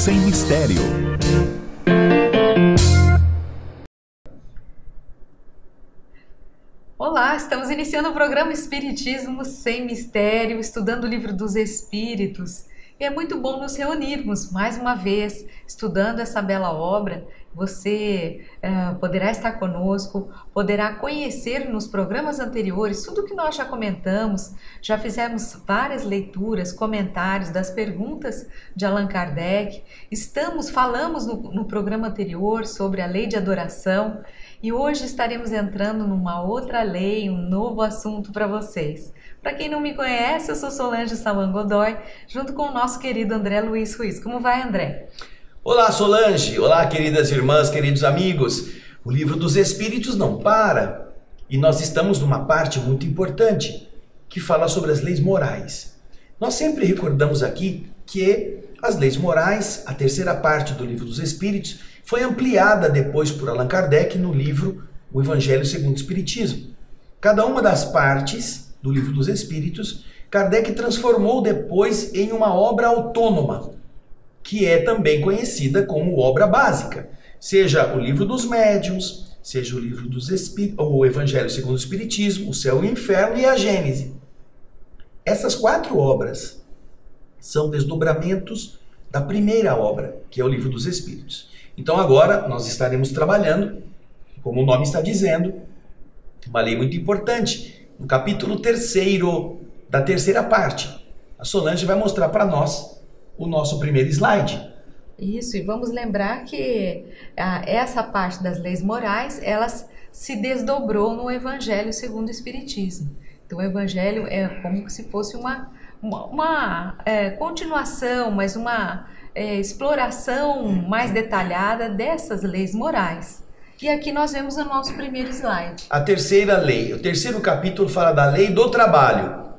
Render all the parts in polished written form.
sem mistério. Olá, estamos iniciando o programa Espiritismo Sem Mistério, estudando o Livro dos Espíritos. E é muito bom nos reunirmos mais uma vez, estudando essa bela obra. Você poderá estar conosco, poderá conhecer nos programas anteriores tudo que nós já comentamos, já fizemos várias leituras, comentários das perguntas de Allan Kardec. Falamos no programa anterior sobre a lei de adoração e hoje estaremos entrando numa outra lei, um novo assunto para vocês. Para quem não me conhece, eu sou Solange Saman Godoy, junto com o nosso querido André Luiz Ruiz. Como vai, André? Olá, Solange! Olá, queridas irmãs, queridos amigos! O Livro dos Espíritos não para e nós estamos numa parte muito importante que fala sobre as leis morais. Nós sempre recordamos aqui que as leis morais, a terceira parte do Livro dos Espíritos, foi ampliada depois por Allan Kardec no livro O Evangelho segundo o Espiritismo. Cada uma das partes do Livro dos Espíritos, Kardec transformou depois em uma obra autônoma, que é também conhecida como obra básica, seja o Livro dos Médiuns, seja o Livro dos Espíritos, o Evangelho segundo o Espiritismo, o Céu e o Inferno e a Gênese. Essas 4 obras são desdobramentos da primeira obra, que é o Livro dos Espíritos. Então agora nós estaremos trabalhando, como o nome está dizendo, uma lei muito importante, no capítulo 3º da terceira parte. A Solange vai mostrar para nós o nosso primeiro slide. Isso, e vamos lembrar que essa parte das leis morais, elas se desdobrou no Evangelho segundo o Espiritismo. Então o Evangelho é como se fosse uma continuação, mas uma exploração mais detalhada dessas leis morais. E aqui nós vemos o nosso primeiro slide. A terceira lei, o terceiro capítulo fala da lei do trabalho.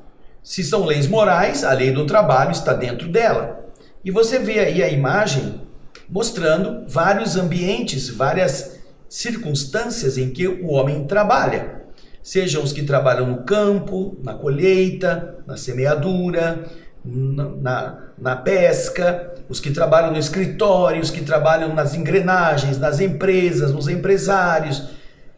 Se são leis morais, a lei do trabalho está dentro dela. E você vê aí a imagem mostrando vários ambientes, várias circunstâncias em que o homem trabalha. Sejam os que trabalham no campo, na colheita, na semeadura, na pesca, os que trabalham no escritório, os que trabalham nas engrenagens, nas empresas, nos empresários.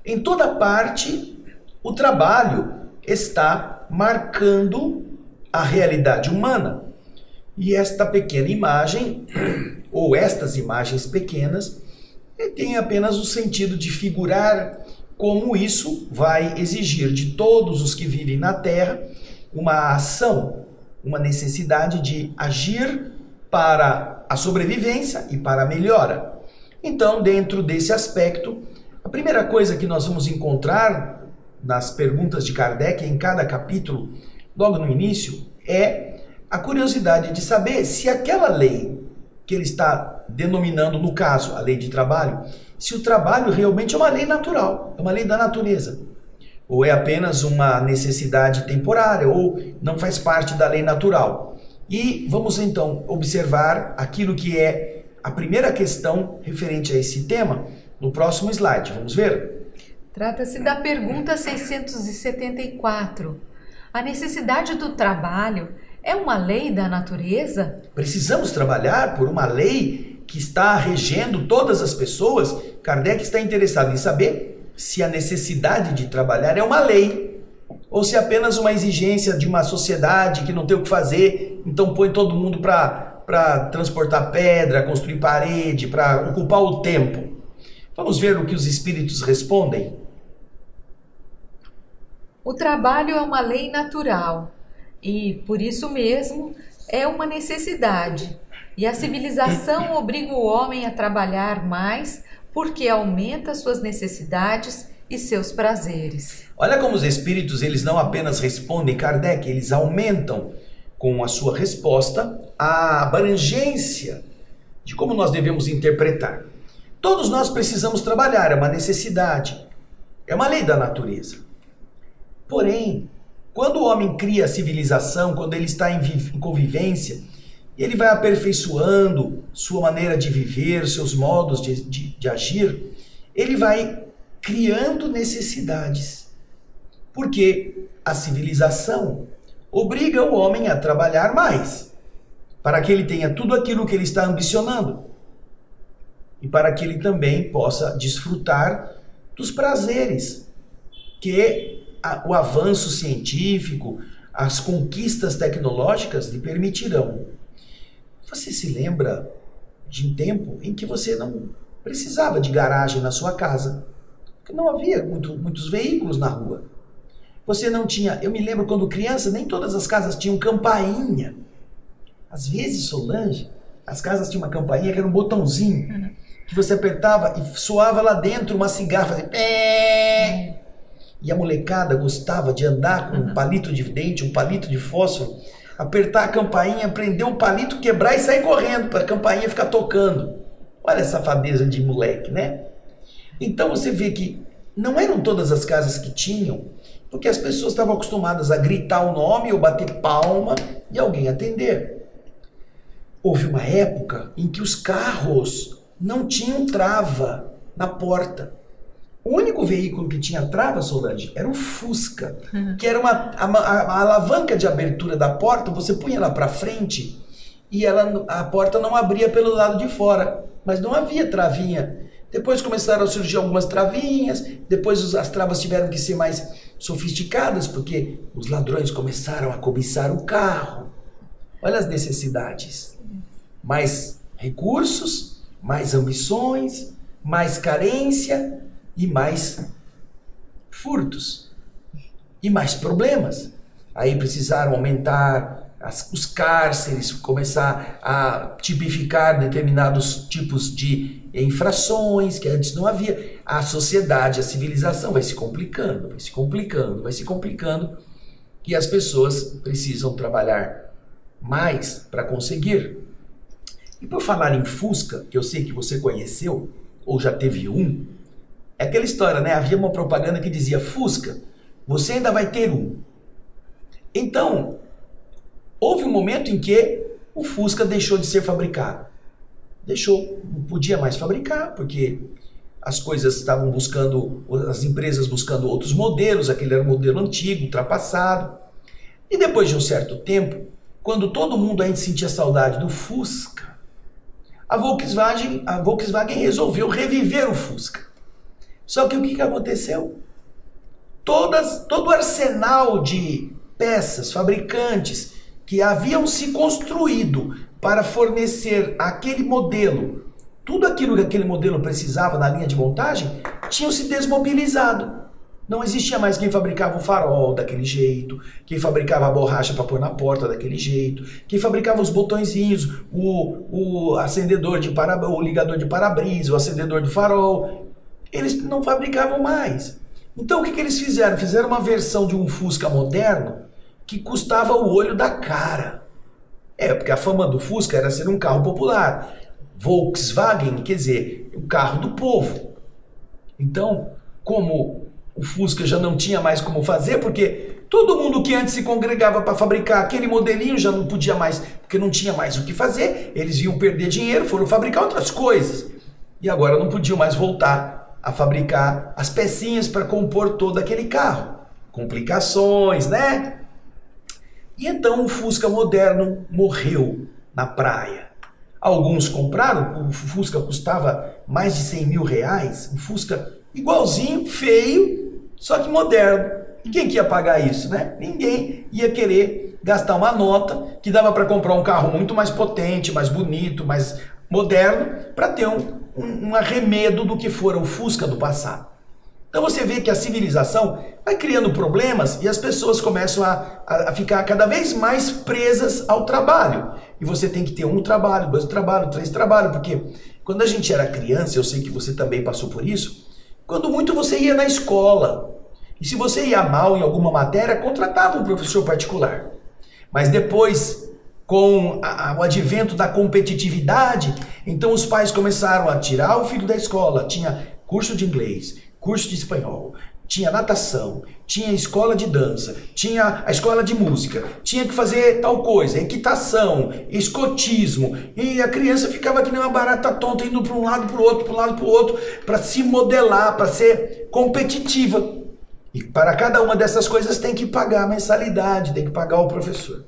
Em toda parte, o trabalho está marcando a realidade humana. E esta pequena imagem, ou estas imagens pequenas, tem apenas o sentido de figurar como isso vai exigir de todos os que vivem na Terra uma ação, uma necessidade de agir para a sobrevivência e para a melhora. Então, dentro desse aspecto, a primeira coisa que nós vamos encontrar nas perguntas de Kardec, em cada capítulo, logo no início, é a curiosidade de saber se aquela lei que ele está denominando, no caso, a lei de trabalho, se o trabalho realmente é uma lei natural, é uma lei da natureza, ou é apenas uma necessidade temporária, ou não faz parte da lei natural. E vamos então observar aquilo que é a primeira questão referente a esse tema no próximo slide. Vamos ver? Trata-se da pergunta 674. A necessidade do trabalho é uma lei da natureza? Precisamos trabalhar por uma lei que está regendo todas as pessoas? Kardec está interessado em saber se a necessidade de trabalhar é uma lei ou se é apenas uma exigência de uma sociedade que não tem o que fazer, então põe todo mundo para transportar pedra, construir parede, para ocupar o tempo. Vamos ver o que os espíritos respondem? O trabalho é uma lei natural e, por isso mesmo, é uma necessidade. E a civilização obriga o homem a trabalhar mais porque aumenta suas necessidades e seus prazeres. Olha como os espíritos, eles não apenas respondem Kardec, eles aumentam com a sua resposta a abrangência de como nós devemos interpretar. Todos nós precisamos trabalhar, é uma necessidade, é uma lei da natureza. Porém, quando o homem cria a civilização, quando ele está em convivência, ele vai aperfeiçoando sua maneira de viver, seus modos de agir, ele vai criando necessidades. Porque a civilização obriga o homem a trabalhar mais. para que ele tenha tudo aquilo que ele está ambicionando e para que ele também possa desfrutar dos prazeres que o avanço científico, as conquistas tecnológicas lhe permitirão. Você se lembra de um tempo em que você não precisava de garagem na sua casa, porque não havia muitos veículos na rua. Você não tinha, eu me lembro quando criança, nem todas as casas tinham campainha. Às vezes, Solange, as casas tinham uma campainha que era um botãozinho, que você apertava e soava lá dentro uma cigarra, fazia pé. E a molecada gostava de andar com um palito de dente, um palito de fósforo, apertar a campainha, prender um palito, quebrar e sair correndo para a campainha ficar tocando. Olha a safadeza de moleque, né? Então você vê que não eram todas as casas que tinham, porque as pessoas estavam acostumadas a gritar o nome ou bater palma e alguém atender. Houve uma época em que os carros não tinham trava na porta. O único veículo que tinha trava, Solange, era o Fusca, que era a alavanca de abertura da porta, você punha ela para frente e a porta não abria pelo lado de fora, mas não havia travinha. Depois começaram a surgir algumas travinhas, depois as travas tiveram que ser mais sofisticadas, porque os ladrões começaram a cobiçar o carro. Olha as necessidades. Mais recursos, mais ambições, mais carência e mais furtos. E mais problemas. Aí precisaram aumentar os cárceres, começar a tipificar determinados tipos de infrações que antes não havia. A sociedade, a civilização vai se complicando, vai se complicando, vai se complicando, e as pessoas precisam trabalhar mais para conseguir. E por falar em Fusca, que eu sei que você conheceu, ou já teve um, é aquela história, né? Havia uma propaganda que dizia: Fusca, você ainda vai ter um. Então, houve um momento em que o Fusca deixou de ser fabricado. Deixou, não podia mais fabricar, porque as coisas estavam buscando, as empresas buscando outros modelos, aquele era um modelo antigo, ultrapassado. E depois de um certo tempo, quando todo mundo ainda sentia saudade do Fusca, a Volkswagen resolveu reviver o Fusca. Só que o que aconteceu? Todo o arsenal de peças, fabricantes que haviam se construído para fornecer aquele modelo, tudo aquilo que aquele modelo precisava na linha de montagem, tinham se desmobilizado. Não existia mais quem fabricava o farol daquele jeito, quem fabricava a borracha para pôr na porta daquele jeito, quem fabricava os botõezinhos, o acendedor de o ligador de para-brisa, o acendedor de farol. Eles não fabricavam mais. Então o que eles fizeram? Fizeram uma versão de um Fusca moderno que custava o olho da cara. Porque a fama do Fusca era ser um carro popular. Volkswagen, quer dizer, o carro do povo. Então, como o Fusca já não tinha mais como fazer, porque todo mundo que antes se congregava para fabricar aquele modelinho já não podia mais, porque não tinha mais o que fazer, eles iam perder dinheiro, foram fabricar outras coisas. E agora não podiam mais voltar a fabricar as pecinhas para compor todo aquele carro. Complicações, né? E então o Fusca moderno morreu na praia. Alguns compraram, o Fusca custava mais de 100 mil reais, um Fusca igualzinho, feio, só que moderno. E quem que ia pagar isso, né? Ninguém ia querer gastar uma nota que dava para comprar um carro muito mais potente, mais bonito, mais moderno, para ter um arremedo do que fora o Fusca do passado. Então você vê que a civilização vai criando problemas e as pessoas começam a ficar cada vez mais presas ao trabalho. E você tem que ter um trabalho, dois trabalhos, três trabalhos, porque quando a gente era criança, eu sei que você também passou por isso, quando muito você ia na escola. E se você ia mal em alguma matéria, contratava um professor particular. Mas depois, com o advento da competitividade, então os pais começaram a tirar o filho da escola. Tinha curso de inglês, curso de espanhol, tinha natação, tinha escola de dança, tinha a escola de música, tinha que fazer tal coisa, equitação, escotismo, e a criança ficava que nem uma barata tonta, indo para um lado, para o outro, para um lado, para o outro, para se modelar, para ser competitiva. E para cada uma dessas coisas tem que pagar a mensalidade, tem que pagar o professor.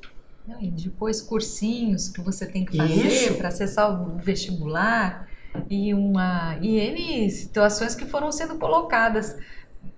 E depois cursinhos que você tem que fazer Isso. para acessar o vestibular e N situações que foram sendo colocadas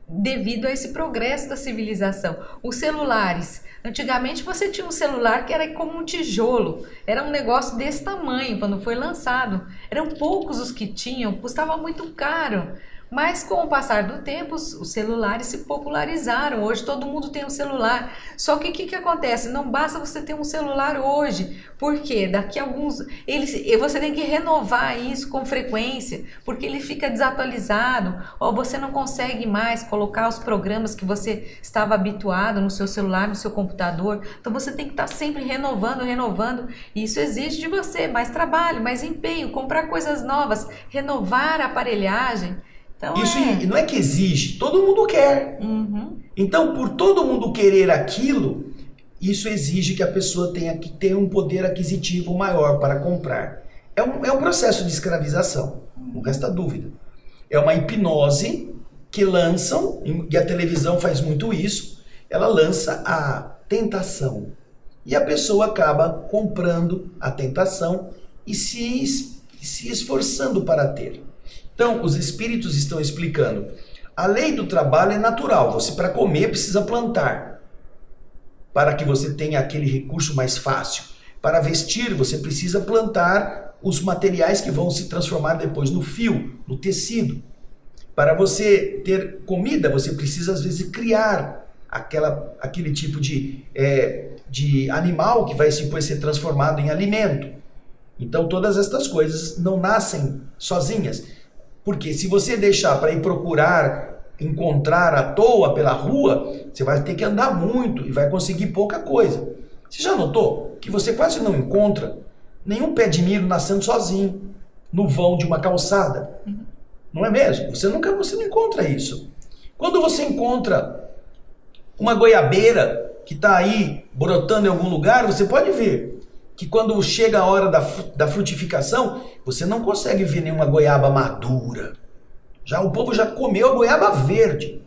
devido a esse progresso da civilização. Os celulares. Antigamente você tinha um celular que era como um tijolo, era um negócio desse tamanho quando foi lançado. Eram poucos os que tinham, custava muito caro. Mas com o passar do tempo, os celulares se popularizaram. Hoje todo mundo tem um celular. Só que o que acontece? Não basta você ter um celular hoje. Por quê? Daqui a alguns... você tem que renovar isso com frequência, porque ele fica desatualizado, ou você não consegue mais colocar os programas que você estava habituado no seu celular, no seu computador. Então você tem que estar sempre renovando. E isso exige de você mais trabalho, mais empenho, comprar coisas novas, renovar a aparelhagem. Então, Isso não é que exige, todo mundo quer. Uhum. Então, por todo mundo querer aquilo, isso exige que a pessoa tenha que ter um poder aquisitivo maior para comprar. É um processo de escravização, não resta dúvida. É uma hipnose que lançam, e a televisão faz muito isso, ela lança a tentação. E a pessoa acaba comprando a tentação e se esforçando para ter. Então, os espíritos estão explicando. A lei do trabalho é natural. Você, para comer, precisa plantar. Para que você tenha aquele recurso mais fácil. Para vestir, você precisa plantar os materiais que vão se transformar depois no fio, no tecido. Para você ter comida, você precisa, às vezes, criar aquele tipo de animal que vai depois ser transformado em alimento. Então, todas estas coisas não nascem sozinhas. Porque se você deixar para ir encontrar à toa pela rua, você vai ter que andar muito e vai conseguir pouca coisa. Você já notou que você quase não encontra nenhum pé de milho nascendo sozinho no vão de uma calçada? Não é mesmo? Você não encontra isso. Quando você encontra uma goiabeira que está aí brotando em algum lugar, você pode ver que quando chega a hora da frutificação, você não consegue ver nenhuma goiaba madura. O povo já comeu a goiaba verde.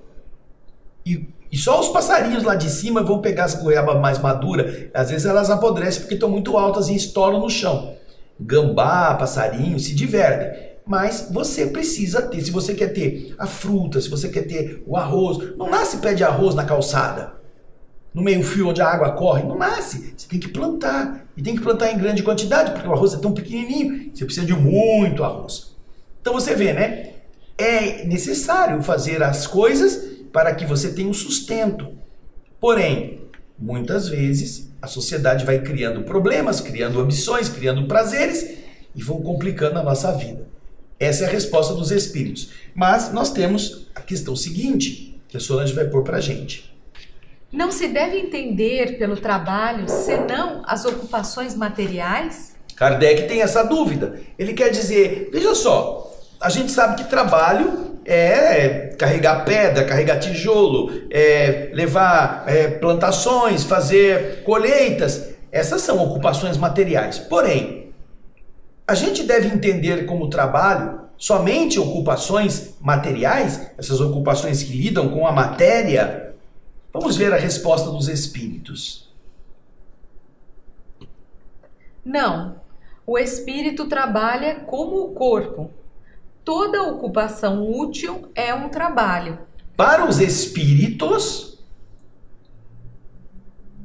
E só os passarinhos lá de cima vão pegar as goiabas mais maduras. Às vezes elas apodrecem porque estão muito altas e estouram no chão. Gambá, passarinho, se divertem. Mas você precisa ter, se você quer ter a fruta, se você quer ter o arroz. Não nasce pé de arroz na calçada, no meio-fio onde a água corre. Não nasce. Você tem que plantar. E tem que plantar em grande quantidade, porque o arroz é tão pequenininho. Você precisa de muito arroz. Então você vê, né? É necessário fazer as coisas para que você tenha um sustento. Porém, muitas vezes, a sociedade vai criando problemas, criando ambições, criando prazeres e vão complicando a nossa vida. Essa é a resposta dos espíritos. Mas nós temos a questão seguinte, que a Solange vai pôr para a gente. Não se deve entender pelo trabalho senão as ocupações materiais? Kardec tem essa dúvida. Ele quer dizer, veja só, a gente sabe que trabalho é carregar pedra, carregar tijolo, levar plantações, fazer colheitas. Essas são ocupações materiais. Porém, a gente deve entender como trabalho somente ocupações materiais, essas ocupações que lidam com a matéria. Vamos ver a resposta dos espíritos. Não. O espírito trabalha como o corpo. Toda ocupação útil é um trabalho. Para os espíritos,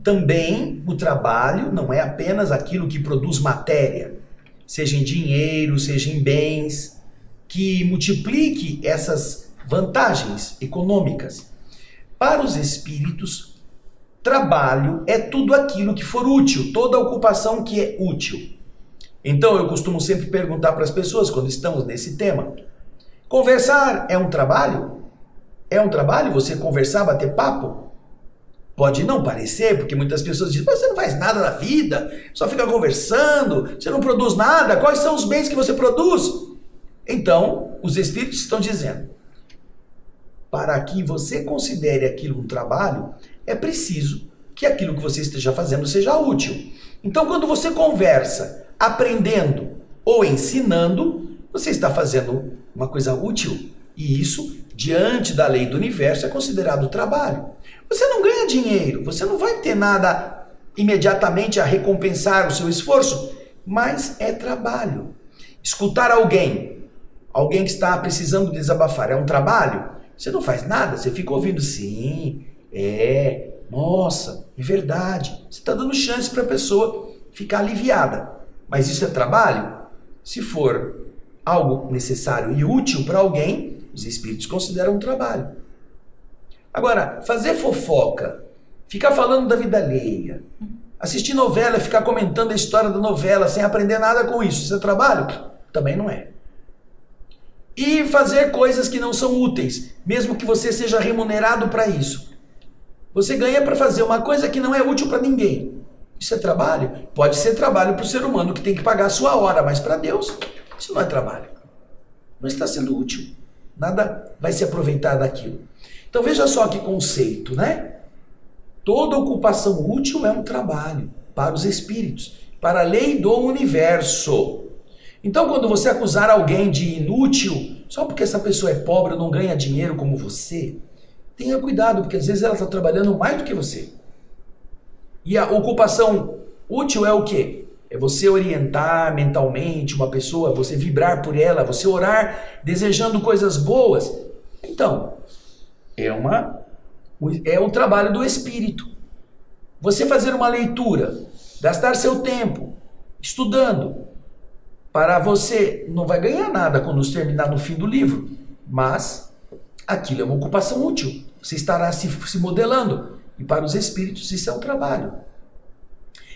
também o trabalho não é apenas aquilo que produz matéria, seja em dinheiro, seja em bens, que multiplique essas vantagens econômicas. Para os espíritos, trabalho é tudo aquilo que for útil, toda ocupação que é útil. Então eu costumo sempre perguntar para as pessoas quando estamos nesse tema: conversar é um trabalho? É um trabalho você conversar, bater papo? Pode não parecer, porque muitas pessoas dizem: você não faz nada na vida, só fica conversando, você não produz nada, quais são os bens que você produz? Então, os espíritos estão dizendo: para que você considere aquilo um trabalho, é preciso que aquilo que você esteja fazendo seja útil. Então, quando você conversa, aprendendo ou ensinando, você está fazendo uma coisa útil. E isso, diante da lei do universo, é considerado trabalho. Você não ganha dinheiro, você não vai ter nada imediatamente a recompensar o seu esforço, mas é trabalho. Escutar alguém que está precisando desabafar, é um trabalho? Você não faz nada, você fica ouvindo, sim, nossa, é verdade. Você está dando chance para a pessoa ficar aliviada. Mas isso é trabalho? Se for algo necessário e útil para alguém, os espíritos consideram um trabalho. Agora, fazer fofoca, ficar falando da vida alheia, assistir novela, ficar comentando a história da novela sem aprender nada com isso é trabalho? Também não é. E fazer coisas que não são úteis, mesmo que você seja remunerado para isso. Você ganha para fazer uma coisa que não é útil para ninguém. Isso é trabalho? Pode ser trabalho para o ser humano que tem que pagar a sua hora, mas para Deus isso não é trabalho. Não está sendo útil. Nada vai se aproveitar daquilo. Então veja só que conceito, né? Toda ocupação útil é um trabalho para os espíritos, para a lei do universo. Então quando você acusar alguém de inútil, só porque essa pessoa é pobre ou não ganha dinheiro como você, tenha cuidado, porque às vezes ela está trabalhando mais do que você. E a ocupação útil é o quê? É você orientar mentalmente uma pessoa, você vibrar por ela, você orar desejando coisas boas. Então, é um trabalho do espírito. Você fazer uma leitura, gastar seu tempo estudando, para você não vai ganhar nada quando terminar no fim do livro, mas aquilo é uma ocupação útil. Você estará se modelando. E para os espíritos isso é um trabalho.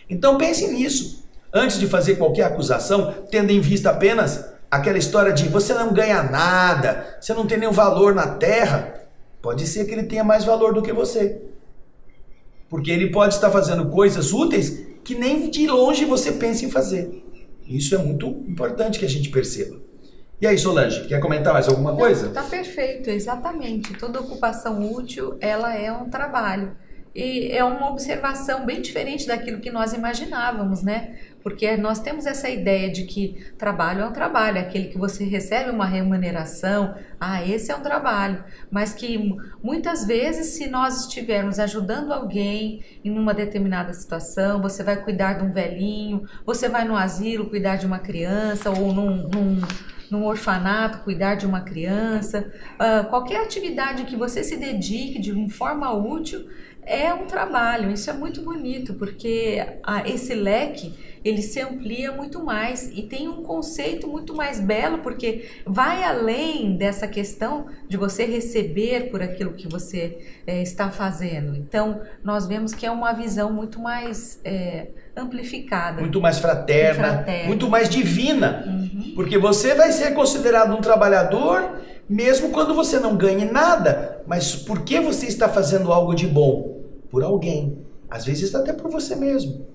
Então pense nisso. Antes de fazer qualquer acusação, tendo em vista apenas aquela história de você não ganha nada, você não tem nenhum valor na Terra, pode ser que ele tenha mais valor do que você. Porque ele pode estar fazendo coisas úteis que nem de longe você pensa em fazer. Isso é muito importante que a gente perceba. E aí, Solange, quer comentar mais alguma coisa? Está perfeito, exatamente. Toda ocupação útil, ela é um trabalho. E é uma observação bem diferente daquilo que nós imaginávamos, né? Porque nós temos essa ideia de que trabalho é um trabalho, aquele que você recebe uma remuneração, esse é um trabalho. Mas que muitas vezes, se nós estivermos ajudando alguém em uma determinada situação, você vai cuidar de um velhinho, você vai no asilo cuidar de uma criança ou num orfanato cuidar de uma criança, qualquer atividade que você se dedique de uma forma útil é um trabalho. Isso é muito bonito, porque esse leque, ele se amplia muito mais e tem um conceito muito mais belo, porque vai além dessa questão de você receber por aquilo que você está fazendo. Então, nós vemos que é uma visão muito mais amplificada. Muito mais fraterna, muito mais divina. Porque você vai ser considerado um trabalhador, mesmo quando você não ganhe nada. Mas por que você está fazendo algo de bom? Por alguém. Às vezes até por você mesmo.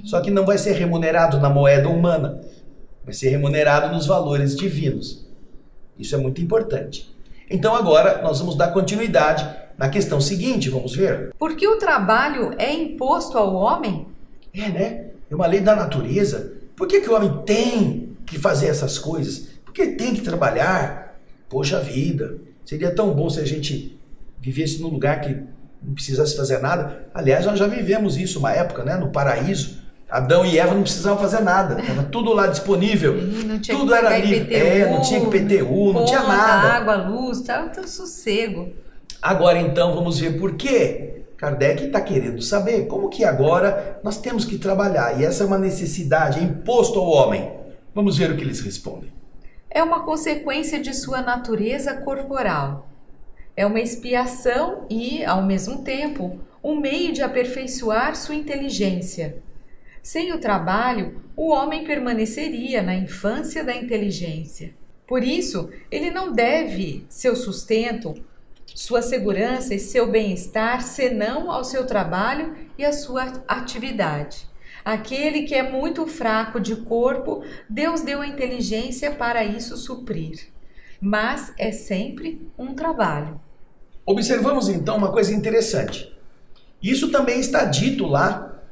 Só que não vai ser remunerado na moeda humana. Vai ser remunerado nos valores divinos. Isso é muito importante. Então agora nós vamos dar continuidade na questão seguinte, vamos ver. Por que o trabalho é imposto ao homem? Né? É uma lei da natureza. Por que o homem tem que fazer essas coisas? Porque tem que trabalhar. Poxa vida, seria tão bom se a gente vivesse num lugar que não precisasse fazer nada. Aliás, nós já vivemos isso uma época, né? No paraíso, Adão e Eva não precisavam fazer nada. Estava tudo lá disponível. Tudo era livre. Não tinha IPTU, não tinha nada. Água, luz, estava tudo sossego. Agora então vamos ver por quê. Kardec está querendo saber como que agora nós temos que trabalhar. E essa é uma necessidade, é imposto ao homem. Vamos ver o que eles respondem. É uma consequência de sua natureza corporal. É uma expiação e, ao mesmo tempo, um meio de aperfeiçoar sua inteligência. Sem o trabalho, o homem permaneceria na infância da inteligência. Por isso, ele não deve seu sustento, sua segurança e seu bem-estar senão ao seu trabalho e à sua atividade. Aquele que é muito fraco de corpo, Deus deu a inteligência para isso suprir. Mas é sempre um trabalho. Observamos então uma coisa interessante. Isso também está dito lá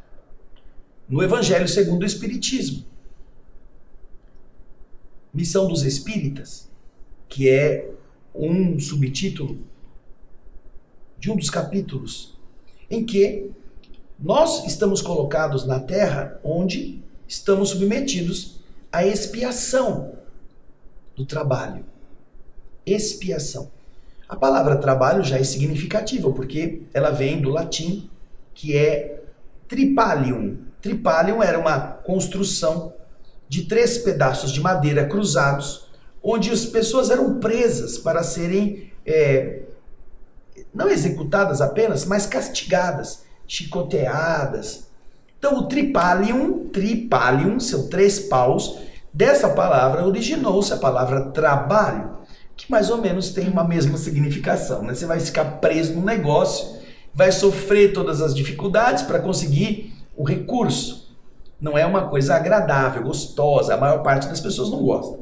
no Evangelho segundo o Espiritismo. Missão dos Espíritas, que é um subtítulo de um dos capítulos, em que Nós estamos colocados na terra onde estamos submetidos à expiação do trabalho. Expiação. A palavra trabalho já é significativa, porque ela vem do latim, que é tripalium. Tripalium era uma construção de 3 pedaços de madeira cruzados, onde as pessoas eram presas para serem não executadas apenas, mas castigadas, chicoteadas. Então o tripalium, são 3 paus, dessa palavra originou-se a palavra trabalho, que mais ou menos tem uma mesma significação, né? Você vai ficar preso num negócio, vai sofrer todas as dificuldades para conseguir o recurso. Não é uma coisa agradável, gostosa, a maior parte das pessoas não gosta.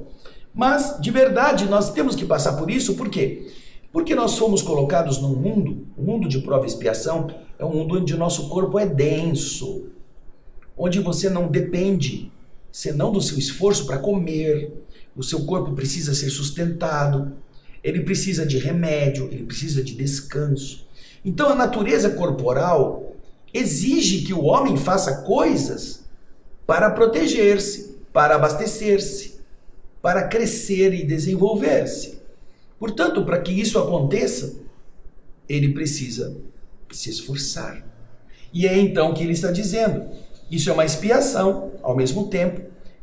Mas, de verdade, nós temos que passar por isso, por quê? Porque nós fomos colocados num mundo, o mundo de prova e expiação, é um mundo onde o nosso corpo é denso, onde você não depende, senão do seu esforço para comer, o seu corpo precisa ser sustentado, ele precisa de remédio, ele precisa de descanso. Então a natureza corporal exige que o homem faça coisas para proteger-se, para abastecer-se, para crescer e desenvolver-se. Portanto, para que isso aconteça, ele precisa se esforçar. E é então que ele está dizendo, isso é uma expiação, ao mesmo tempo,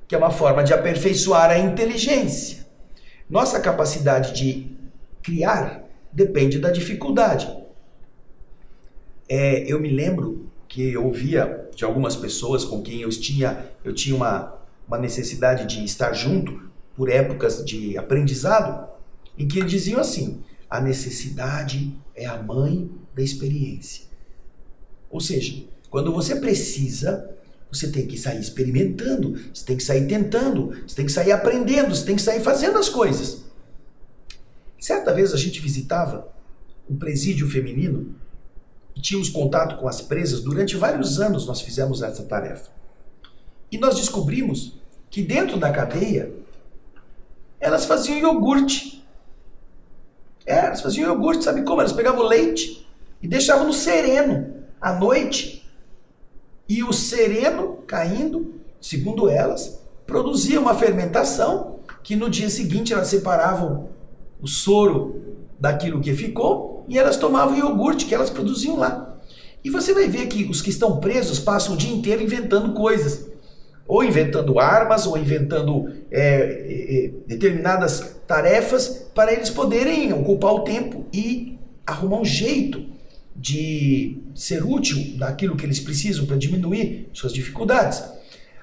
que é uma forma de aperfeiçoar a inteligência. Nossa capacidade de criar depende da dificuldade. Eu me lembro que eu ouvia de algumas pessoas com quem eu tinha uma necessidade de estar junto por épocas de aprendizado, em que eles diziam assim, a necessidade é a mãe da experiência. Ou seja, quando você precisa, você tem que sair experimentando, você tem que sair tentando, você tem que sair aprendendo, você tem que sair fazendo as coisas. Certa vez a gente visitava um presídio feminino e tínhamos contato com as presas. Durante vários anos nós fizemos essa tarefa. E nós descobrimos que dentro da cadeia elas faziam iogurte. Elas faziam iogurte, sabe como? Elas pegavam leite e deixavam no sereno à noite. E o sereno caindo, segundo elas, produzia uma fermentação que no dia seguinte elas separavam o soro daquilo que ficou e elas tomavam o iogurte que elas produziam lá. E você vai ver que os que estão presos passam o dia inteiro inventando coisas. Ou inventando armas, ou inventando determinadas tarefas para eles poderem ocupar o tempo e arrumar um jeito de ser útil naquilo que eles precisam para diminuir suas dificuldades.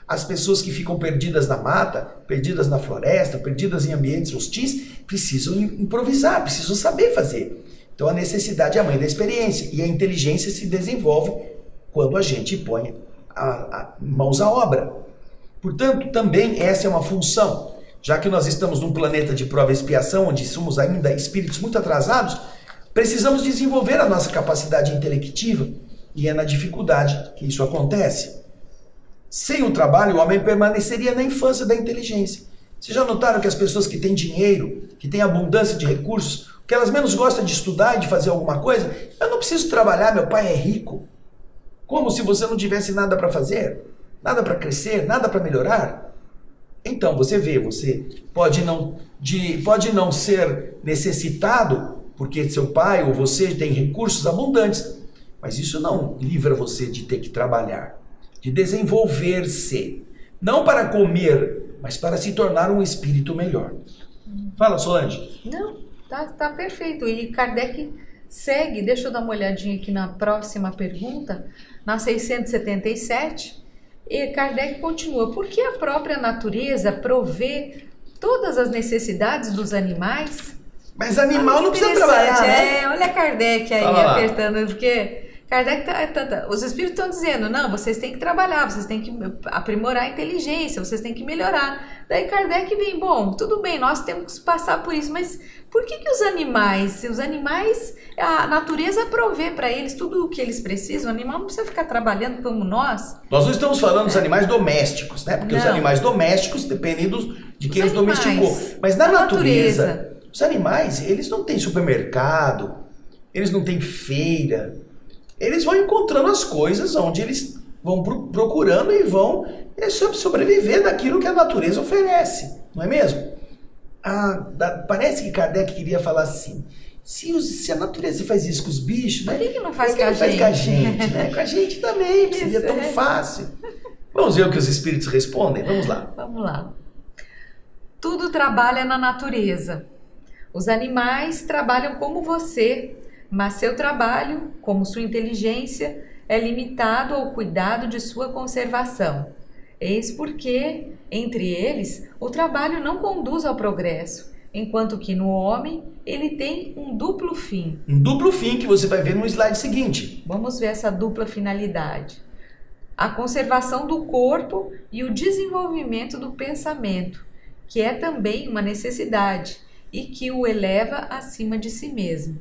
As pessoas que ficam perdidas na mata, perdidas na floresta, perdidas em ambientes hostis, precisam improvisar, precisam saber fazer. Então a necessidade é a mãe da experiência e a inteligência se desenvolve quando a gente põe mãos à obra. Portanto, também essa é uma função. Já que nós estamos num planeta de prova e expiação, onde somos ainda espíritos muito atrasados, precisamos desenvolver a nossa capacidade intelectiva e é na dificuldade que isso acontece. Sem o trabalho, o homem permaneceria na infância da inteligência. Vocês já notaram que as pessoas que têm dinheiro, que têm abundância de recursos, que elas menos gostam de estudar e de fazer alguma coisa? Eu não preciso trabalhar, meu pai é rico. Como se você não tivesse nada para fazer, nada para crescer, nada para melhorar? Então, você vê, você pode não ser necessitado, porque seu pai ou você tem recursos abundantes, mas isso não livra você de ter que trabalhar, de desenvolver-se, não para comer, mas para se tornar um espírito melhor. Fala, Solange. Não, tá perfeito. E Kardec segue, deixa eu dar uma olhadinha aqui na próxima pergunta, na 677, e Kardec continua, por que a própria natureza provê todas as necessidades dos animais? Mas animal não precisa trabalhar, né? Olha Kardec aí apertando, porque Kardec os espíritos estão dizendo, não, vocês têm que trabalhar, vocês têm que aprimorar a inteligência, vocês têm que melhorar. Daí Kardec vem, bom, tudo bem, nós temos que passar por isso, mas por que os animais, a natureza provê para eles tudo o que eles precisam, o animal não precisa ficar trabalhando como nós? Nós não estamos falando dos animais domésticos, né? Porque os animais domésticos dependem de quem os domesticou. Mas na natureza, os animais, eles não têm supermercado, eles não têm feira, eles vão encontrando as coisas onde eles vão procurando e vão sobreviver daquilo que a natureza oferece, não é mesmo? Parece que Kardec queria falar assim, se a natureza faz isso com os bichos, né? Por que não faz com a gente? Né? Com a gente também, seria tão fácil. Vamos ver o que os espíritos respondem? Vamos lá. Vamos lá. Tudo trabalha na natureza. Os animais trabalham como você, mas seu trabalho, como sua inteligência, é limitado ao cuidado de sua conservação. Eis porque, entre eles, o trabalho não conduz ao progresso, enquanto que no homem ele tem um duplo fim. Um duplo fim que você vai ver no slide seguinte. Vamos ver essa dupla finalidade. A conservação do corpo e o desenvolvimento do pensamento, que é também uma necessidade e que o eleva acima de si mesmo.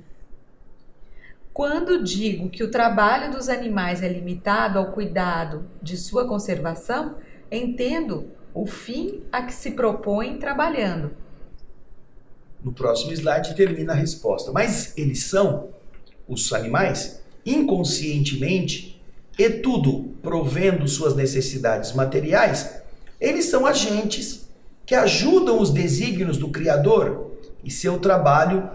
Quando digo que o trabalho dos animais é limitado ao cuidado de sua conservação, entendo o fim a que se propõem trabalhando. No próximo slide termina a resposta. Mas eles são, os animais, inconscientemente, e tudo provendo suas necessidades materiais, eles são agentes que ajudam os desígnios do Criador e seu trabalho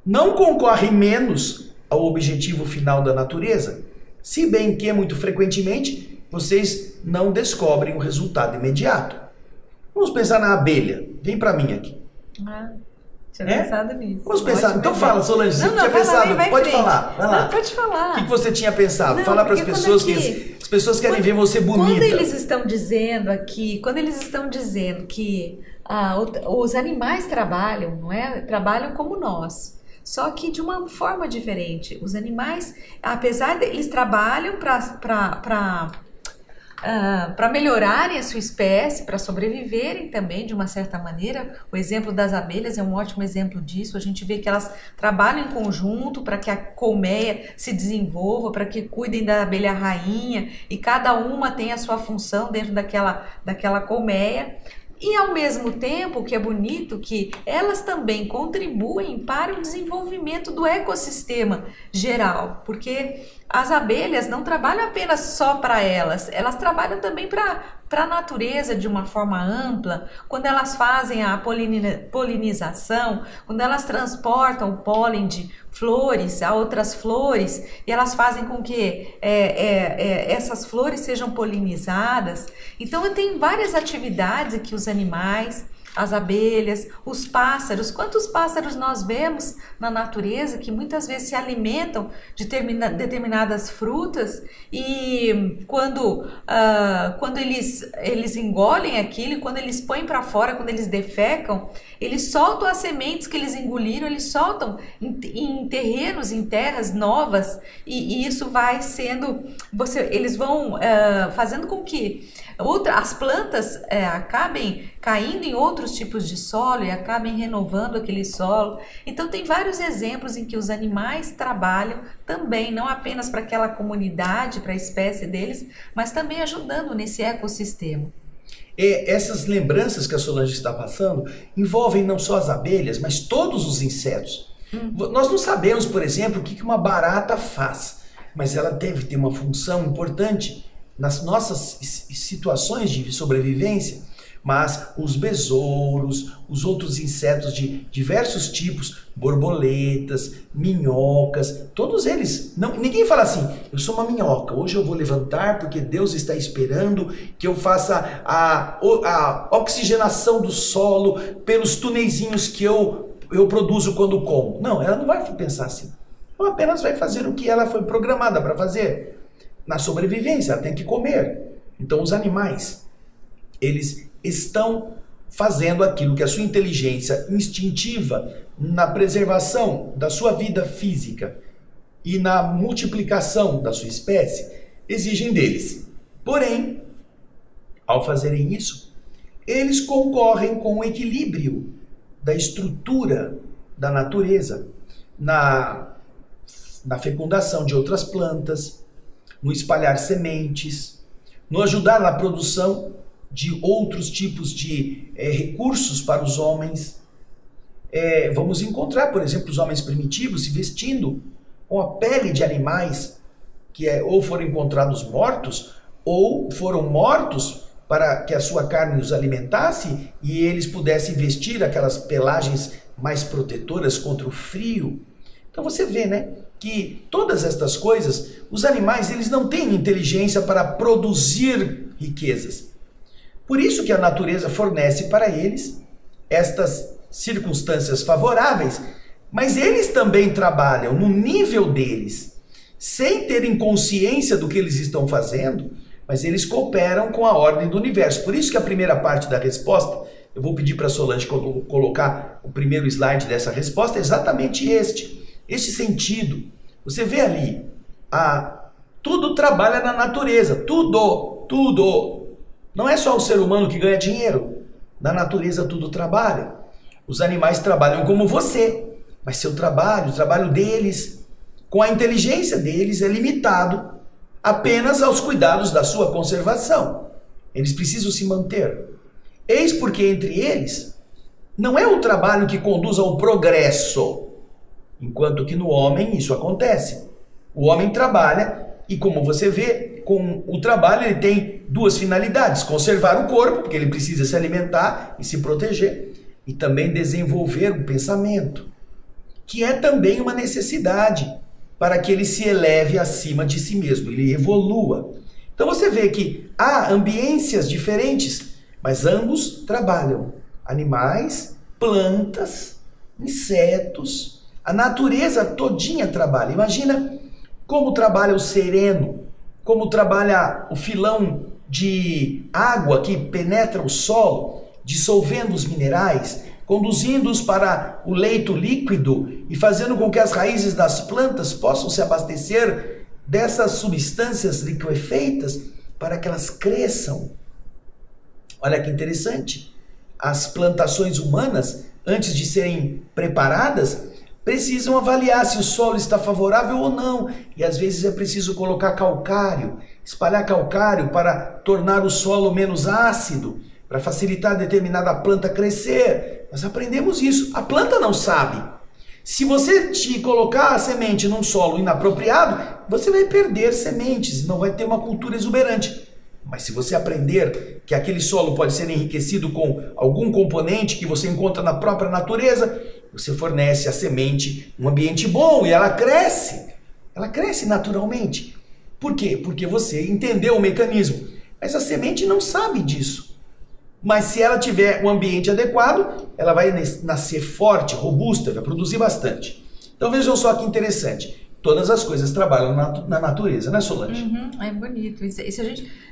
não concorre menos ao objetivo final da natureza, se bem que muito frequentemente vocês não descobrem o resultado imediato. Vamos pensar na abelha. Vem para mim aqui. Tinha pensado nisso. Vamos pensar. Então fala, Solange, você tinha pensado? Pode falar. Vai lá. Não, pode falar. O que você tinha pensado? Fala para as pessoas que as pessoas querem ver você bonita. Quando eles estão dizendo aqui, que os animais trabalham, não é? Trabalham como nós. Só que de uma forma diferente. Os animais, apesar de eles trabalham para melhorarem a sua espécie, para sobreviverem também de uma certa maneira. O exemplo das abelhas é um ótimo exemplo disso. A gente vê que elas trabalham em conjunto para que a colmeia se desenvolva, para que cuidem da abelha rainha e cada uma tem a sua função dentro daquela colmeia. E ao mesmo tempo, o que é bonito, que elas também contribuem para o desenvolvimento do ecossistema geral, porque as abelhas não trabalham apenas só para elas trabalham também para a natureza de uma forma ampla. Quando elas fazem a polinização, quando elas transportam o pólen de flores a outras flores, e elas fazem com que essas flores sejam polinizadas. Então tem várias atividades que os animais, as abelhas, os pássaros, quantos pássaros nós vemos na natureza que muitas vezes se alimentam de determinadas frutas e quando eles engolem aquilo, quando eles põem para fora, quando eles defecam, eles soltam as sementes que eles engoliram, eles soltam em terrenos, em terras novas e isso vai sendo, eles vão fazendo com que as plantas acabem caindo em outros tipos de solo e acabem renovando aquele solo. Então tem vários exemplos em que os animais trabalham também, não apenas para aquela comunidade, para a espécie deles, mas também ajudando nesse ecossistema. Essas lembranças que a Solange está passando envolvem não só as abelhas, mas todos os insetos. Nós não sabemos, por exemplo, o que uma barata faz, mas ela deve ter uma função importante nas nossas situações de sobrevivência. Mas os besouros, os outros insetos de diversos tipos, borboletas, minhocas, todos eles, ninguém fala assim, eu sou uma minhoca, hoje eu vou levantar porque Deus está esperando que eu faça a oxigenação do solo pelos tuneizinhos que eu produzo quando como. Não, ela não vai pensar assim. Ela apenas vai fazer o que ela foi programada para fazer. Na sobrevivência, ela tem que comer. Então os animais, eles estão fazendo aquilo que a sua inteligência instintiva na preservação da sua vida física e na multiplicação da sua espécie exigem deles. Porém, ao fazerem isso, eles concorrem com o equilíbrio da estrutura da natureza, na fecundação de outras plantas, no espalhar sementes, no ajudar na produção de outros tipos de recursos para os homens. Vamos encontrar, por exemplo, os homens primitivos se vestindo com a pele de animais ou foram encontrados mortos, ou foram mortos para que a sua carne os alimentasse e eles pudessem vestir aquelas pelagens mais protetoras contra o frio. Então você vê, né, que todas estas coisas, os animais, eles não têm inteligência para produzir riquezas. Por isso que a natureza fornece para eles estas circunstâncias favoráveis, mas eles também trabalham no nível deles, sem terem consciência do que eles estão fazendo, mas eles cooperam com a ordem do universo. Por isso que a primeira parte da resposta, eu vou pedir para a Solange colocar o primeiro slide dessa resposta, é exatamente este sentido. Você vê ali, tudo trabalha na natureza, tudo. Não é só o ser humano que ganha dinheiro, na natureza tudo trabalha. Os animais trabalham como você, mas seu trabalho, o trabalho deles, com a inteligência deles, é limitado apenas aos cuidados da sua conservação. Eles precisam se manter. Eis porque entre eles não é o trabalho que conduz ao progresso, enquanto que no homem isso acontece. O homem trabalha e, como você vê, com o trabalho ele tem duas finalidades: conservar o corpo, porque ele precisa se alimentar e se proteger, e também desenvolver o pensamento, que é também uma necessidade para que ele se eleve acima de si mesmo, ele evolua. Então você vê que há ambiências diferentes, mas ambos trabalham. Animais, plantas, insetos, a natureza todinha trabalha. Imagina como trabalha o sereno, como trabalha o filão de água que penetra o solo, dissolvendo os minerais, conduzindo-os para o leito líquido e fazendo com que as raízes das plantas possam se abastecer dessas substâncias liquefeitas para que elas cresçam. Olha que interessante. As plantações humanas, antes de serem preparadas, precisam avaliar se o solo está favorável ou não. E às vezes é preciso colocar calcário, espalhar calcário para tornar o solo menos ácido, para facilitar determinada planta crescer. Nós aprendemos isso. A planta não sabe. Se você te colocar a semente num solo inapropriado, você vai perder sementes, não vai ter uma cultura exuberante. Mas se você aprender que aquele solo pode ser enriquecido com algum componente que você encontra na própria natureza, você fornece à semente um ambiente bom e ela cresce. Ela cresce naturalmente. Por quê? Porque você entendeu o mecanismo. Mas a semente não sabe disso. Mas se ela tiver um ambiente adequado, ela vai nascer forte, robusta, vai produzir bastante. Então vejam só que interessante. Todas as coisas trabalham na natureza, né, Solange? É bonito.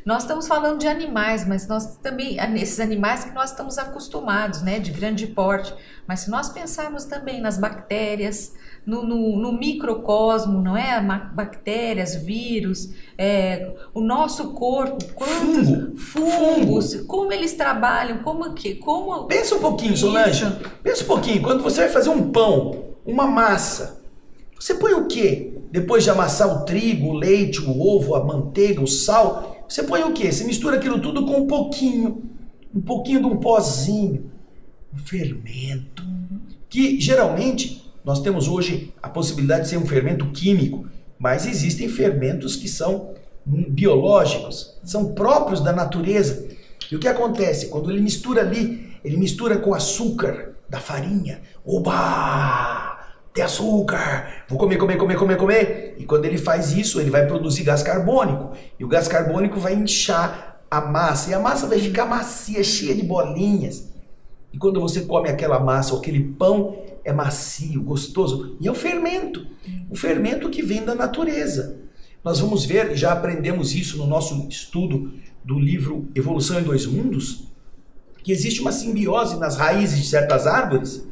Nós estamos falando de animais, mas nós também, esses animais que nós estamos acostumados, né, de grande porte. Mas se nós pensarmos também nas bactérias, no microcosmo, não é? Bactérias, vírus, o nosso corpo, quantos fungos, como eles trabalham, como... Pensa um pouquinho, Solange. Pensa um pouquinho. Quando você vai fazer um pão, uma massa, você põe o quê? Depois de amassar o trigo, o leite, o ovo, a manteiga, o sal, você põe o quê? Você mistura aquilo tudo com um pouquinho de um pozinho, um fermento, que geralmente nós temos hoje a possibilidade de ser um fermento químico, mas existem fermentos que são biológicos, são próprios da natureza. E o que acontece? Quando ele mistura ali, ele mistura com açúcar da farinha. Oba! Tem açúcar, vou comer. E quando ele faz isso, ele vai produzir gás carbônico. E o gás carbônico vai inchar a massa. E a massa vai ficar macia, cheia de bolinhas. E quando você come aquela massa ou aquele pão, é macio, gostoso. E é o fermento que vem da natureza. Nós vamos ver, já aprendemos isso no nosso estudo do livro Evolução em Dois Mundos, que existe uma simbiose nas raízes de certas árvores,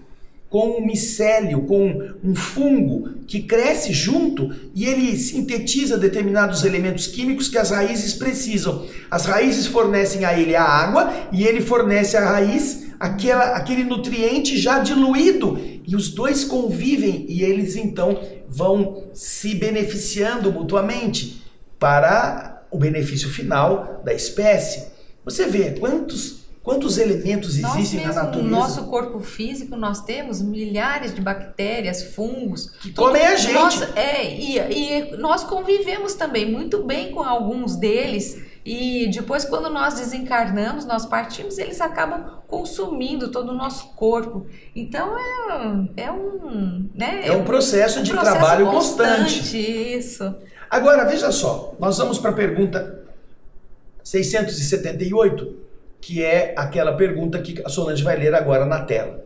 com um micélio, com um fungo que cresce junto e ele sintetiza determinados elementos químicos que as raízes precisam. As raízes fornecem a ele a água e ele fornece à raiz aquele nutriente já diluído e os dois convivem e eles então vão se beneficiando mutuamente para o benefício final da espécie. Você vê quantos Quantos elementos Nós existem na mesmo, no natureza? nosso corpo físico, nós temos milhares de bactérias, fungos. Que comem a gente. E nós convivemos também muito bem com alguns deles. E depois, quando nós desencarnamos, nós partimos, eles acabam consumindo todo o nosso corpo. Então, é um processo de trabalho constante. Isso. Agora, veja só, nós vamos para a pergunta 678, que é aquela pergunta que a Solange vai ler agora na tela.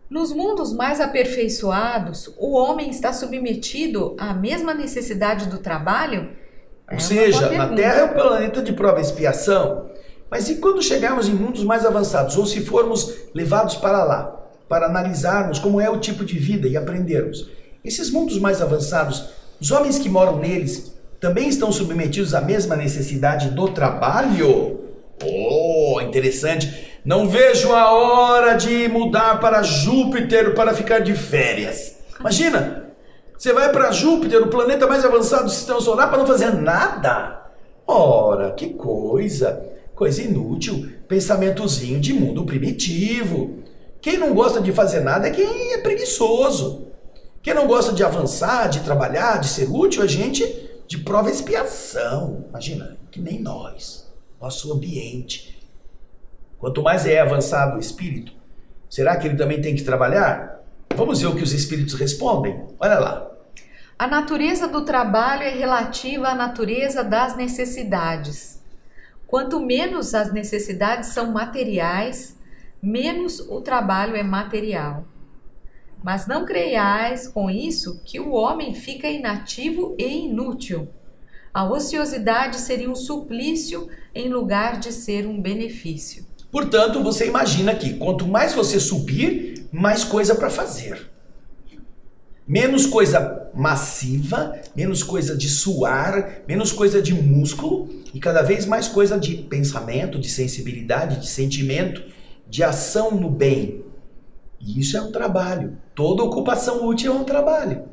Nos mundos mais aperfeiçoados, o homem está submetido à mesma necessidade do trabalho? Ou seja, na Terra é um planeta de prova e expiação. Mas e quando chegarmos em mundos mais avançados, ou se formos levados para lá, para analisarmos como é o tipo de vida e aprendermos? Esses mundos mais avançados, os homens que moram neles, também estão submetidos à mesma necessidade do trabalho? Oh, interessante. Não vejo a hora de mudar para Júpiter para ficar de férias. Imagina, você vai para Júpiter, o planeta mais avançado do sistema solar, para não fazer nada. Ora, que coisa. Coisa inútil. Pensamentozinho de mundo primitivo. Quem não gosta de fazer nada é quem é preguiçoso. Quem não gosta de avançar, de trabalhar, de ser útil, é gente de prova e expiação. Imagina, que nem nós. Nosso ambiente. Quanto mais é avançado o espírito, será que ele também tem que trabalhar? Vamos ver o que os espíritos respondem. Olha lá. A natureza do trabalho é relativa à natureza das necessidades. Quanto menos as necessidades são materiais, menos o trabalho é material. Mas não creiais com isso que o homem fica inativo e inútil. A ociosidade seria um suplício em lugar de ser um benefício. Portanto, você imagina que quanto mais você subir, mais coisa para fazer. Menos coisa massiva, menos coisa de suar, menos coisa de músculo e cada vez mais coisa de pensamento, de sensibilidade, de sentimento, de ação no bem. E isso é um trabalho. Toda ocupação útil é um trabalho.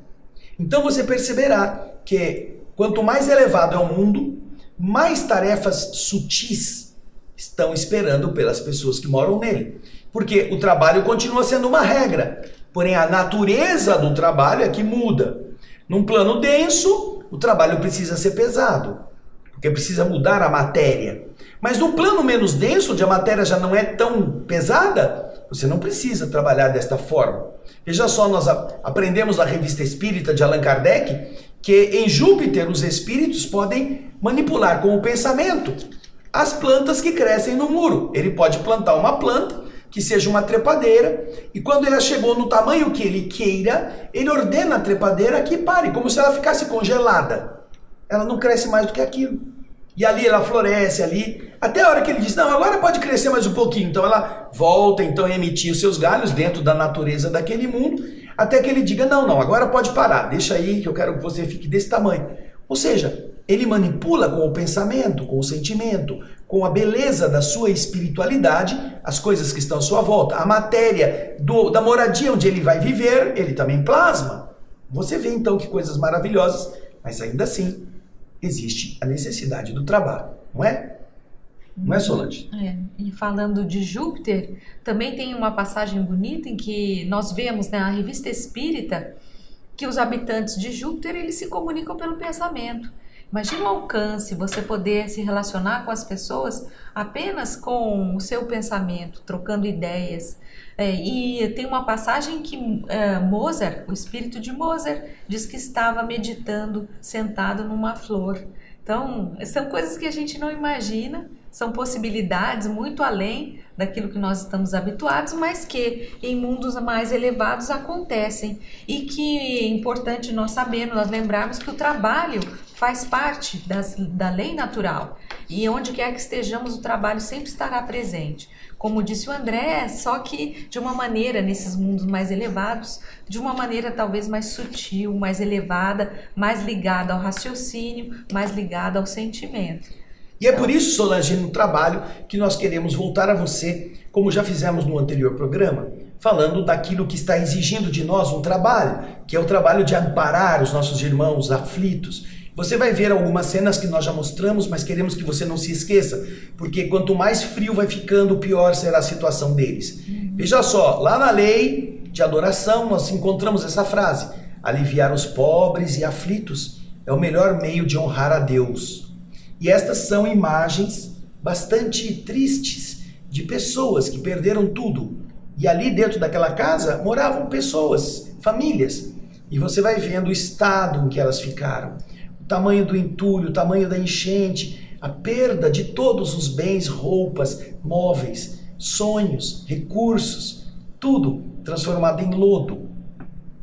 Então você perceberá que quanto mais elevado é o mundo, mais tarefas sutis estão esperando pelas pessoas que moram nele. Porque o trabalho continua sendo uma regra, porém a natureza do trabalho é que muda. Num plano denso, o trabalho precisa ser pesado, porque precisa mudar a matéria. Mas num plano menos denso, onde a matéria já não é tão pesada, você não precisa trabalhar desta forma. Veja só, nós aprendemos na Revista Espírita de Allan Kardec que em Júpiter os espíritos podem manipular com o pensamento as plantas que crescem no muro. Ele pode plantar uma planta que seja uma trepadeira e quando ela chegou no tamanho que ele queira, ele ordena a trepadeira que pare, como se ela ficasse congelada. Ela não cresce mais do que aquilo. E ali ela floresce, ali, até a hora que ele diz, não, agora pode crescer mais um pouquinho. Então ela volta então a emitir os seus galhos dentro da natureza daquele mundo, até que ele diga, não, agora pode parar, deixa aí que eu quero que você fique desse tamanho. Ou seja, ele manipula com o pensamento, com o sentimento, com a beleza da sua espiritualidade, as coisas que estão à sua volta. A matéria da moradia onde ele vai viver, ele também plasma. Você vê então que coisas maravilhosas, mas ainda assim existe a necessidade do trabalho, não é? Não é, Solange? E falando de Júpiter, também tem uma passagem bonita em que nós vemos na Revista Espírita que os habitantes de Júpiter, eles se comunicam pelo pensamento. Imagina o alcance, você poder se relacionar com as pessoas apenas com o seu pensamento, trocando ideias. E tem uma passagem que Mozart, o espírito de Mozart, diz que estava meditando sentado numa flor. Então, são coisas que a gente não imagina, são possibilidades muito além daquilo que nós estamos habituados, mas que em mundos mais elevados acontecem. E que é importante nós sabermos, nós lembrarmos que o trabalho faz parte da lei natural. E onde quer que estejamos, o trabalho sempre estará presente. Como disse o André, só que de uma maneira, nesses mundos mais elevados, de uma maneira talvez mais sutil, mais elevada, mais ligada ao raciocínio, mais ligada ao sentimento. E é por isso, Solange, no trabalho, que nós queremos voltar a você, como já fizemos no anterior programa, falando daquilo que está exigindo de nós um trabalho, que é o trabalho de amparar os nossos irmãos aflitos, Você vai ver algumas cenas que nós já mostramos, mas queremos que você não se esqueça, porque quanto mais frio vai ficando, pior será a situação deles. Veja só, lá na lei de adoração nós encontramos essa frase: aliviar os pobres e aflitos é o melhor meio de honrar a Deus. E estas são imagens bastante tristes de pessoas que perderam tudo. E ali dentro daquela casa moravam pessoas, famílias. E você vai vendo o estado em que elas ficaram, o tamanho do entulho, o tamanho da enchente, a perda de todos os bens, roupas, móveis, sonhos, recursos, tudo transformado em lodo.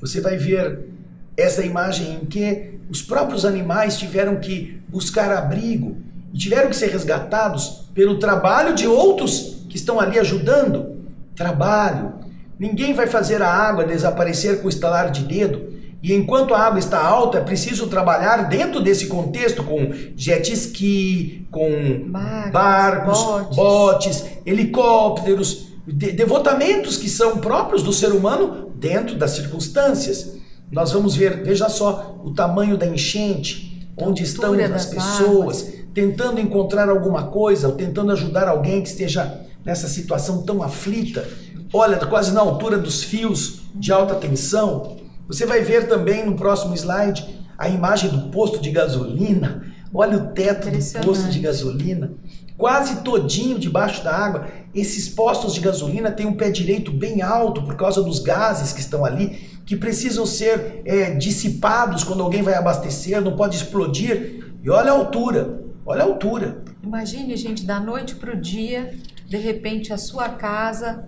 Você vai ver essa imagem em que os próprios animais tiveram que buscar abrigo e tiveram que ser resgatados pelo trabalho de outros que estão ali ajudando. Trabalho. Ninguém vai fazer a água desaparecer com o estalar de dedo. E enquanto a água está alta, é preciso trabalhar dentro desse contexto com jet ski, com barcos, botes, helicópteros, devotamentos que são próprios do ser humano dentro das circunstâncias. Nós vamos ver, veja só, o tamanho da enchente, onde estão as pessoas, tentando encontrar alguma coisa, ou tentando ajudar alguém que esteja nessa situação tão aflita. Olha, quase na altura dos fios de alta tensão. Você vai ver também no próximo slide a imagem do posto de gasolina. Olha o teto do posto de gasolina, quase todinho debaixo da água. Esses postos de gasolina têm um pé direito bem alto por causa dos gases que estão ali, que precisam ser dissipados quando alguém vai abastecer, não pode explodir. E olha a altura, olha a altura. Imagine, gente, da noite para o dia, de repente a sua casa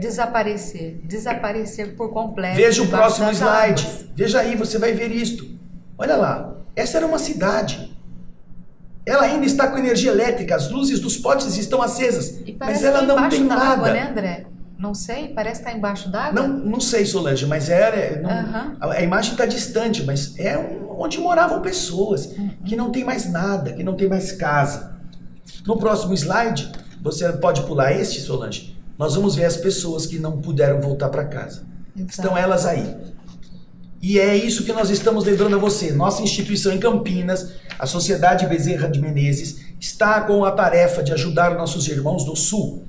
desaparecer por completo. Veja o próximo slide, veja aí, você vai ver isto. Olha lá, essa era uma cidade. Ela ainda está com energia elétrica, as luzes dos postes estão acesas, mas ela não tem nada. Água, né, André? Não sei, parece que está embaixo d'água. Não sei, Solange, mas a imagem está distante, mas é onde moravam pessoas que não tem mais nada, que não tem mais casa. No próximo slide, você pode pular este, Solange. Nós vamos ver as pessoas que não puderam voltar para casa. Exato. Estão elas aí. E é isso que nós estamos lembrando a você. Nossa instituição em Campinas, a Sociedade Bezerra de Menezes, está com a tarefa de ajudar nossos irmãos do Sul,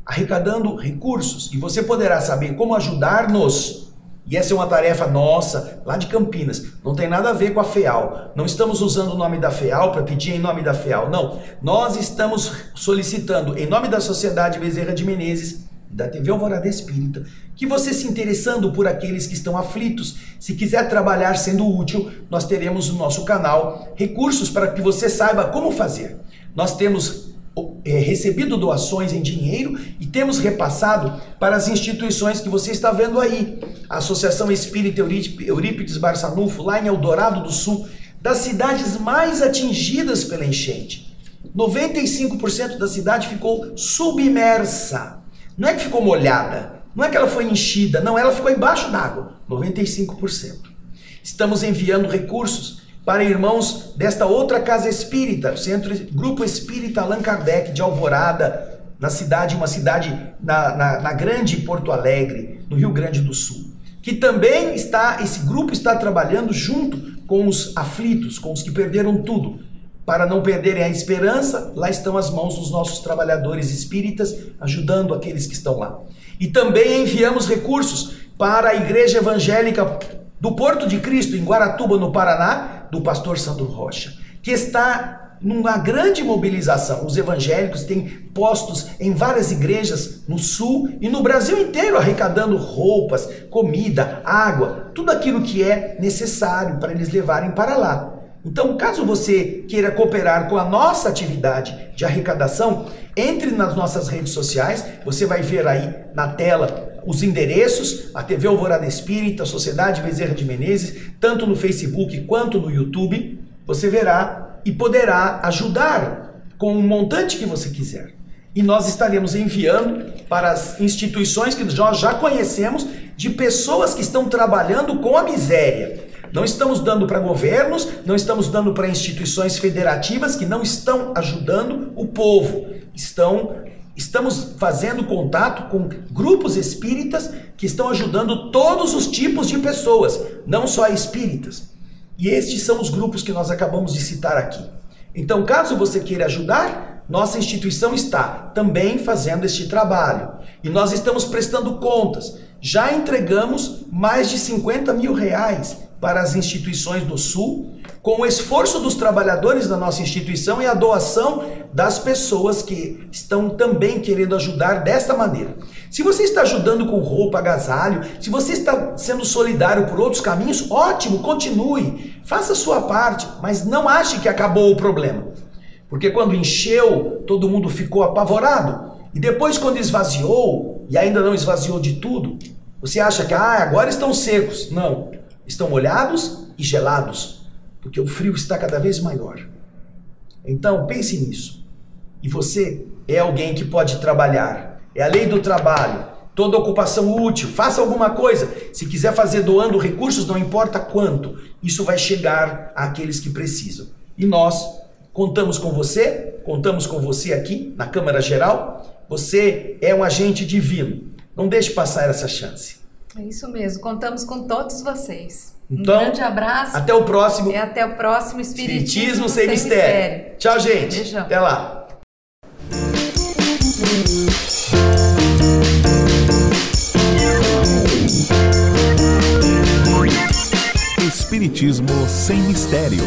arrecadando recursos. E você poderá saber como ajudar-nos. E essa é uma tarefa nossa, lá de Campinas. Não tem nada a ver com a FEAL. Não estamos usando o nome da FEAL para pedir em nome da FEAL. Não. Nós estamos solicitando, em nome da Sociedade Bezerra de Menezes, da TV Alvorada Espírita, que você se interessando por aqueles que estão aflitos, se quiser trabalhar sendo útil, nós teremos no nosso canal recursos para que você saiba como fazer. Nós temos recebido doações em dinheiro e temos repassado para as instituições que você está vendo aí. A Associação Espírita Eurípides Barçanufo, lá em Eldorado do Sul, das cidades mais atingidas pela enchente. 95% da cidade ficou submersa. Não é que ficou molhada, não é que ela foi enchida, não, ela ficou embaixo d'água. 95%. Estamos enviando recursos para irmãos desta outra casa espírita, Grupo Espírita Allan Kardec de Alvorada, uma cidade na grande Porto Alegre, no Rio Grande do Sul. Que também esse grupo está trabalhando junto com os aflitos, com os que perderam tudo. Para não perderem a esperança, lá estão as mãos dos nossos trabalhadores espíritas, ajudando aqueles que estão lá. E também enviamos recursos para a Igreja Evangélica do Porto de Cristo, em Guaratuba, no Paraná, do pastor Sandro Rocha, que está numa grande mobilização. Os evangélicos têm postos em várias igrejas no Sul e no Brasil inteiro, arrecadando roupas, comida, água, tudo aquilo que é necessário para eles levarem para lá. Então, caso você queira cooperar com a nossa atividade de arrecadação, entre nas nossas redes sociais, você vai ver aí na tela os endereços, a TV Alvorada Espírita, a Sociedade Bezerra de Menezes, tanto no Facebook quanto no YouTube, você verá e poderá ajudar com o montante que você quiser. E nós estaremos enviando para as instituições que nós já conhecemos, de pessoas que estão trabalhando com a miséria. Não estamos dando para governos, não estamos dando para instituições federativas que não estão ajudando o povo. Estamos fazendo contato com grupos espíritas que estão ajudando todos os tipos de pessoas, não só espíritas. E estes são os grupos que nós acabamos de citar aqui. Então, caso você queira ajudar, nossa instituição está também fazendo este trabalho. E nós estamos prestando contas. Já entregamos mais de 50 mil reais para as instituições do Sul, com o esforço dos trabalhadores da nossa instituição e a doação das pessoas que estão também querendo ajudar desta maneira. Se você está ajudando com roupa, agasalho, se você está sendo solidário por outros caminhos, ótimo, continue, faça a sua parte, mas não ache que acabou o problema. Porque quando encheu, todo mundo ficou apavorado. E depois quando esvaziou, e ainda não esvaziou de tudo, você acha que agora estão secos. Não, estão molhados e gelados, porque o frio está cada vez maior. Então pense nisso. E você é alguém que pode trabalhar. É a lei do trabalho. Toda ocupação útil, faça alguma coisa. Se quiser fazer doando recursos, não importa quanto, isso vai chegar àqueles que precisam. E nós contamos com você aqui na Câmara Geral. Você é um agente divino. Não deixe passar essa chance. É isso mesmo, contamos com todos vocês. Então, um grande abraço. Até o próximo. E até o próximo Espiritismo Sem Mistério. Tchau, gente. Beijão. Até lá. Espiritismo sem mistério.